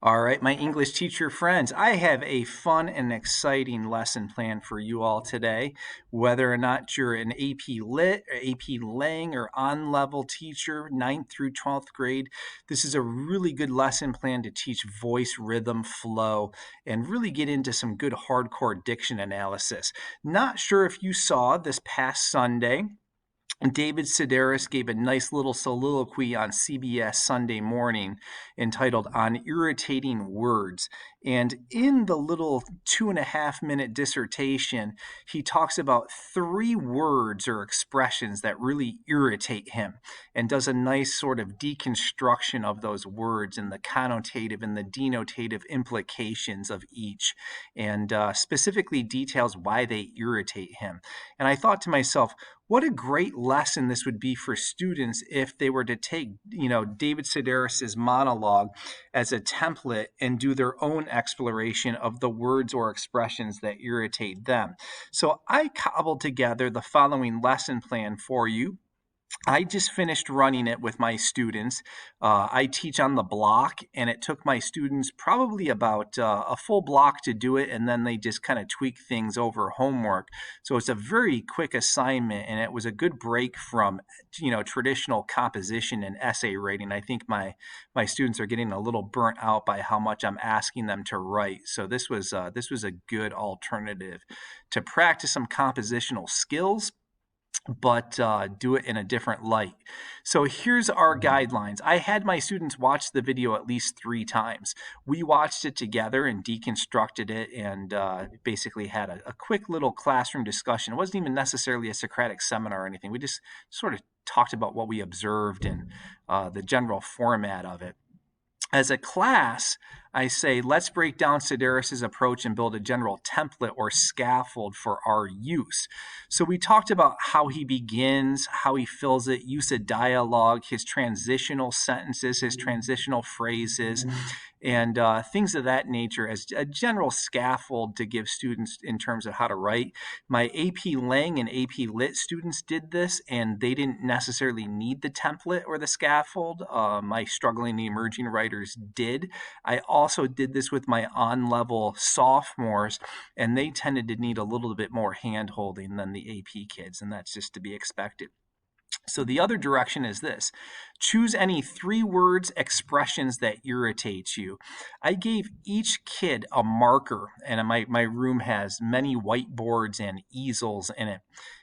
All right, my English teacher friends, I have a fun and exciting lesson planned for you all today. Whether or not you're an AP Lit, or AP Lang, or on-level teacher, 9th through 12th grade, this is a really good lesson plan to teach voice, rhythm, flow, and really get into some good hardcore diction analysis. Not sure if you saw this past Sunday, David Sedaris gave a nice little soliloquy on CBS Sunday Morning entitled On Irritating Words. And in the little 2.5 minute dissertation, he talks about 3 words or expressions that really irritate him and does a nice sort of deconstruction of those words and the connotative and the denotative implications of each, and specifically details why they irritate him. And I thought to myself, what a great lesson this would be for students if they were to take, David Sedaris's monologue as a template and do their own exploration of the words or expressions that irritate them. So I cobbled together the following lesson plan for you. I just finished running it with my students. I teach on the block, and it took my students probably about a full block to do it, and then they just kind of tweak things over homework. So it's a very quick assignment, and it was a good break from traditional composition and essay writing. I think my students are getting a little burnt out by how much I'm asking them to write. So this was a good alternative to practice some compositional skills, but do it in a different light. So here's our guidelines. I had my students watch the video at least 3 times. We watched it together and deconstructed it, and basically had a quick little classroom discussion. It wasn't even necessarily a Socratic seminar or anything. We just sort of talked about what we observed and the general format of it. As a class, I say, let's break down Sedaris's approach and build a general template or scaffold for our use. So we talked about how he begins, how he fills it, use of dialogue, his transitional sentences, his transitional phrases, and things of that nature as a general scaffold to give students in terms of how to write. My AP Lang and AP Lit students did this, and they didn't necessarily need the template or the scaffold. My struggling and emerging writers did. I also did this with my on-level sophomores, and they tended to need a little bit more hand-holding than the AP kids, and that's just to be expected. So the other direction is this. Choose any 3 words, expressions that irritate you. I gave each kid a marker, and my room has many whiteboards and easels in it.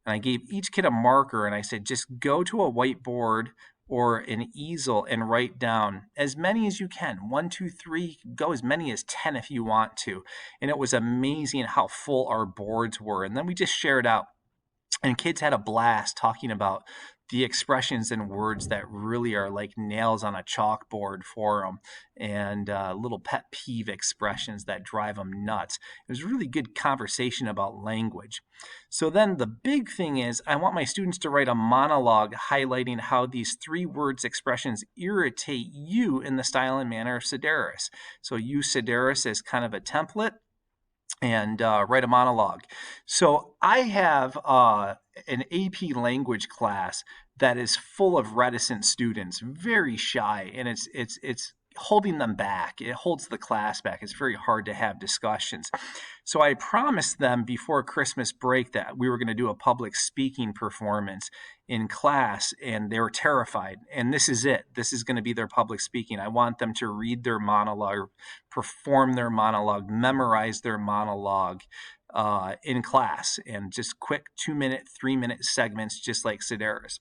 And I gave each kid a marker, and I said, just go to a whiteboard or an easel and write down as many as you can. 1, 2, 3, go as many as 10 if you want to. And it was amazing how full our boards were. And then we just shared out. And kids had a blast talking about the expressions and words that really are like nails on a chalkboard for them, and little pet peeve expressions that drive them nuts. It was a really good conversation about language. So then the big thing is I want my students to write a monologue highlighting how these 3 words expressions irritate you in the style and manner of Sedaris. So use Sedaris as kind of a template and write a monologue. So I have an AP language class that is full of reticent students, very shy, and it's holding them back. It holds the class back. It's very hard to have discussions. So I promised them before Christmas break that we were going to do a public speaking performance in class, and they were terrified. And this is it. This is going to be their public speaking. I want them to read their monologue, perform their monologue, memorize their monologue in class, and just quick 2-minute, 3-minute segments, just like Sedaris.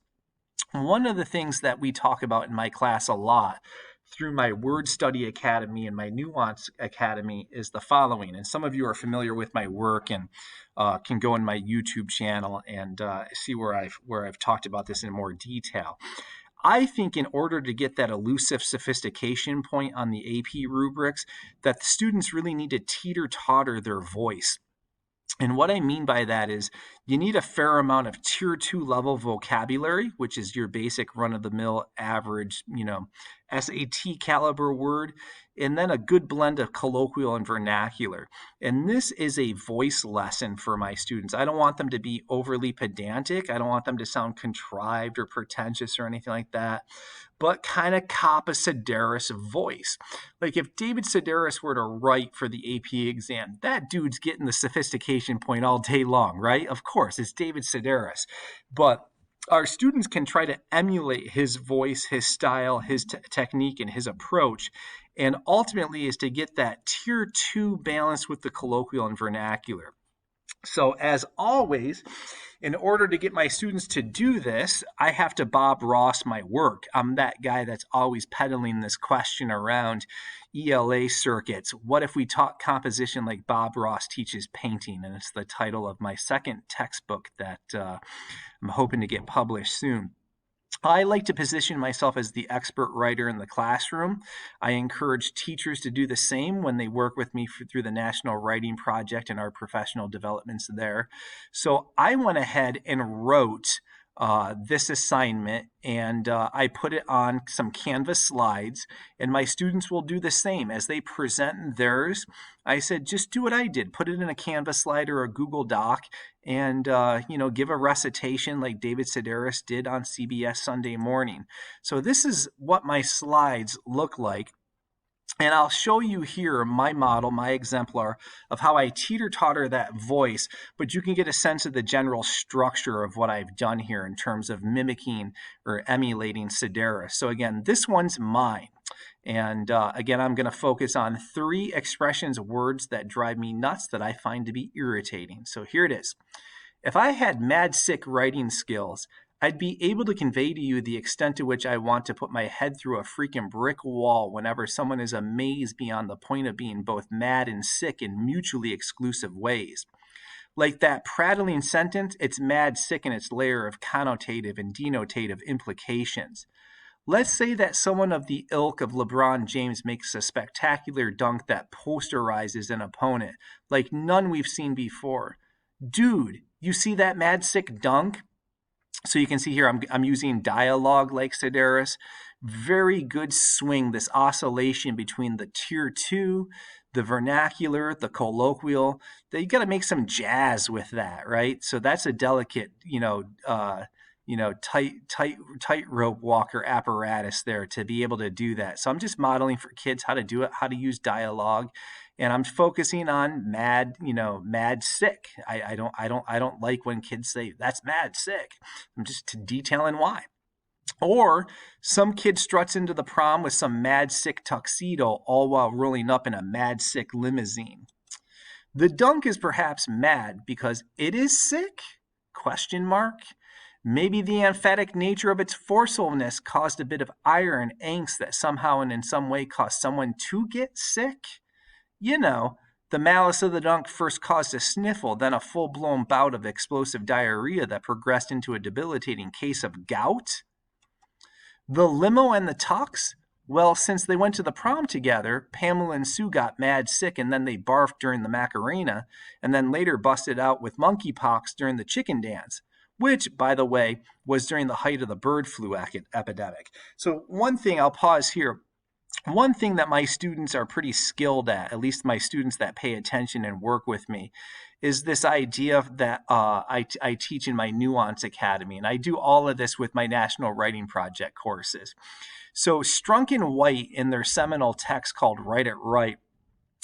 One of the things that we talk about in my class a lot through my Word Study Academy and my Nuance Academy is the following. And some of you are familiar with my work and can go in my YouTube channel and see where I've talked about this in more detail. I think in order to get that elusive sophistication point on the AP rubrics, that the students really need to teeter-totter their voice. And what I mean by that is You need a fair amount of tier 2 level vocabulary, which is your basic run of the mill average, SAT caliber word, and then a good blend of colloquial and vernacular. And this is a voice lesson for my students. I don't want them to be overly pedantic. I don't want them to sound contrived or pretentious or anything like that, but kind of cop a Sedaris voice. Like if David Sedaris were to write for the AP exam, that dude's getting the sophistication point all day long, right? Of course, it's David Sedaris. But our students can try to emulate his voice, his style, his technique, and his approach. And ultimately is to get that tier 2 balance with the colloquial and vernacular. So as always, in order to get my students to do this, I have to Bob Ross my work. I'm that guy that's always peddling this question around ELA circuits. What if we taught composition like Bob Ross teaches painting? And it's the title of my second textbook that I'm hoping to get published soon. I like to position myself as the expert writer in the classroom. I encourage teachers to do the same when they work with me through the National Writing Project and our professional developments there. So I went ahead and wrote this assignment, and I put it on some Canvas slides, and my students will do the same. As they present theirs, I said, just do what I did. Put it in a Canvas slide or a Google Doc, and give a recitation like David Sedaris did on CBS Sunday Morning. So this is what my slides look like. And I'll show you here my model, my exemplar of how I teeter-totter that voice, but you can get a sense of the general structure of what I've done here in terms of mimicking or emulating Sedaris. So again, this one's mine. And again, I'm going to focus on 3 expressions, words that drive me nuts that I find to be irritating. So here it is. If I had mad sick writing skills, I'd be able to convey to you the extent to which I want to put my head through a freaking brick wall whenever someone is amazed beyond the point of being both mad and sick in mutually exclusive ways. Like that prattling sentence, it's mad sick in its layer of connotative and denotative implications. Let's say that someone of the ilk of LeBron James makes a spectacular dunk that posterizes an opponent like none we've seen before. Dude, you see that mad sick dunk? So you can see here I'm using dialogue like Sedaris. Very good swing, this oscillation between the tier 2, the vernacular, the colloquial. You got to make some jazz with that, right? So that's a delicate, tightrope walker apparatus there to be able to do that. So I'm just modeling for kids how to do it, how to use dialogue. And I'm focusing on mad sick. I don't like when kids say that's mad sick. I'm just detailing why. Or some kid struts into the prom with some mad sick tuxedo, all while rolling up in a mad sick limousine. The dunk is perhaps mad because it is sick? Question mark. Maybe the emphatic nature of its forcefulness caused a bit of ire and angst that somehow and in some way caused someone to get sick. The malice of the dunk first caused a sniffle, then a full-blown bout of explosive diarrhea that progressed into a debilitating case of gout. The limo and the tux? Well, since they went to the prom together, Pamela and Sue got mad sick and then they barfed during the Macarena, and then later busted out with monkeypox during the chicken dance, which, by the way, was during the height of the bird flu epidemic. So one thing, I'll pause here. One thing that my students are pretty skilled at least my students that pay attention and work with me, is this idea that I teach in my Nuance Academy. And I do all of this with my National Writing Project courses. So Strunk White, in their seminal text called Write It Right,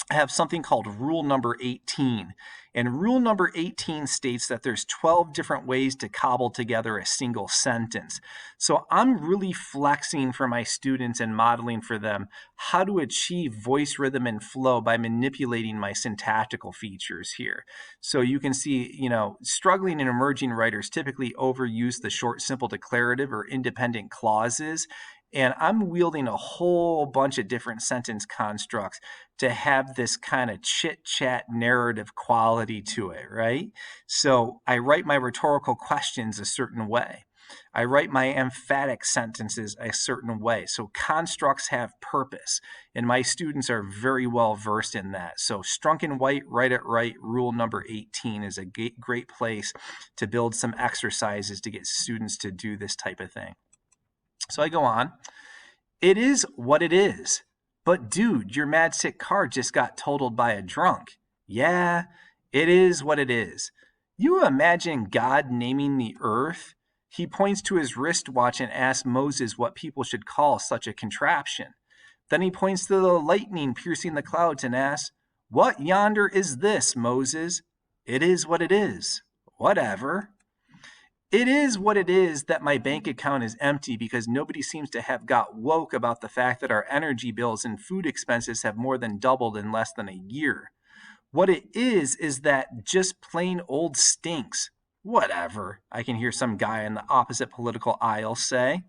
have something called rule number 18. And rule number 18 states that there's 12 different ways to cobble together a single sentence. So I'm really flexing for my students and modeling for them how to achieve voice rhythm and flow by manipulating my syntactical features here. So you can see, struggling and emerging writers typically overuse the short, simple declarative or independent clauses. And I'm wielding a whole bunch of different sentence constructs to have this kind of chit-chat narrative quality to it, right? So I write my rhetorical questions a certain way. I write my emphatic sentences a certain way. So constructs have purpose, and my students are very well versed in that. So Strunk White, write it right, rule number 18 is a great place to build some exercises to get students to do this type of thing. So I go on. It is what it is. But dude, your mad sick car just got totaled by a drunk. Yeah, it is what it is. You imagine God naming the earth? He points to his wristwatch and asks Moses what people should call such a contraption. Then he points to the lightning piercing the clouds and asks, "What yonder is this, Moses?" It is what it is. Whatever. It is what it is that my bank account is empty because nobody seems to have got woke about the fact that our energy bills and food expenses have more than doubled in less than a year. What it is that just plain old stinks. Whatever, I can hear some guy on the opposite political aisle say.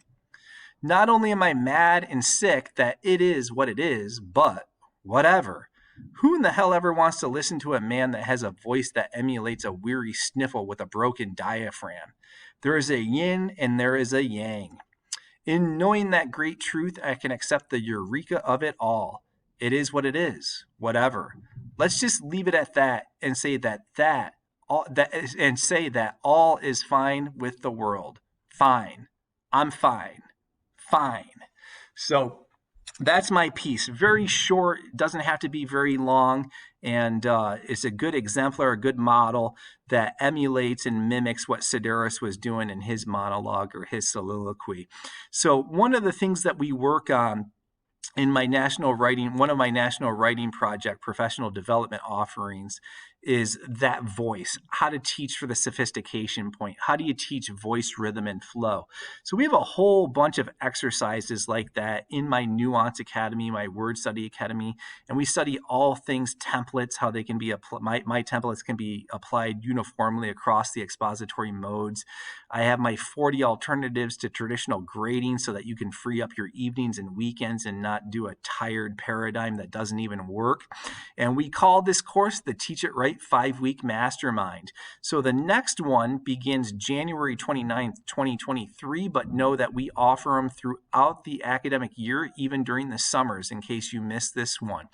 Not only am I mad and sick that it is what it is, but whatever. Who in the hell ever wants to listen to a man that has a voice that emulates a weary sniffle with a broken diaphragm? There is a yin and there is a yang. In knowing that great truth, I can accept the eureka of it all. It is what it is, whatever. Let's just leave it at that and say that all is fine with the world. Fine. I'm fine. Fine. So that's my piece. Very short, doesn't have to be very long, and it's a good exemplar, a good model that emulates and mimics what Sedaris was doing in his monologue or his soliloquy. So one of the things that we work on in my one of my national writing project professional development offerings is that voice, how to teach for the sophistication point. How do you teach voice, rhythm, and flow? So we have a whole bunch of exercises like that in my Nuance Academy, my Word Study Academy, and we study all things templates, how they can be my templates can be applied uniformly across the expository modes. I have my 40 alternatives to traditional grading so that you can free up your evenings and weekends and not do a tired paradigm that doesn't even work. And we call this course the Teach It Right 5-Week Mastermind. So the next one begins January 29th, 2023, but know that we offer them throughout the academic year, even during the summers, in case you missed this one.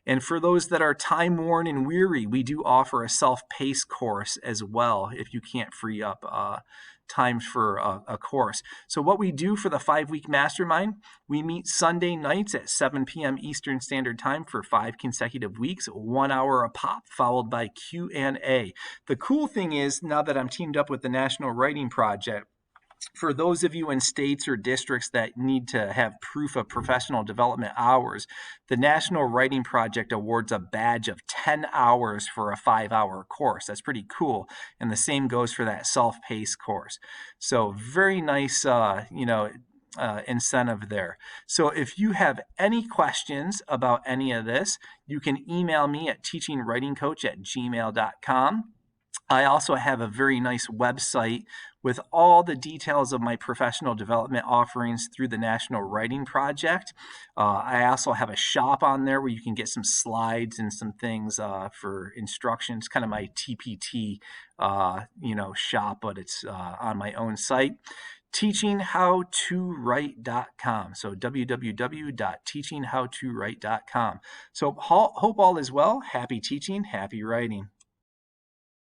And for those that are time-worn and weary, we do offer a self-paced course as well if you can't free up time for a course. So what we do for the 5-week mastermind, we meet Sunday nights at 7 p.m. Eastern Standard Time for 5 consecutive weeks, 1 hour a pop, followed by Q&A. The cool thing is, now that I'm teamed up with the National Writing Project, for those of you in states or districts that need to have proof of professional development hours, the National Writing Project awards a badge of 10 hours for a 5-hour course. That's pretty cool. And the same goes for that self-paced course. So very nice, incentive there. So if you have any questions about any of this, you can email me at teachingwritingcoach@gmail.com. I also have a very nice website with all the details of my professional development offerings through the National Writing Project. I also have a shop on there where you can get some slides and some things for instructions, kind of my TPT, shop, but it's on my own site. teachinghowtowrite.com. So www.teachinghowtowrite.com. So hope all is well. Happy teaching, happy writing.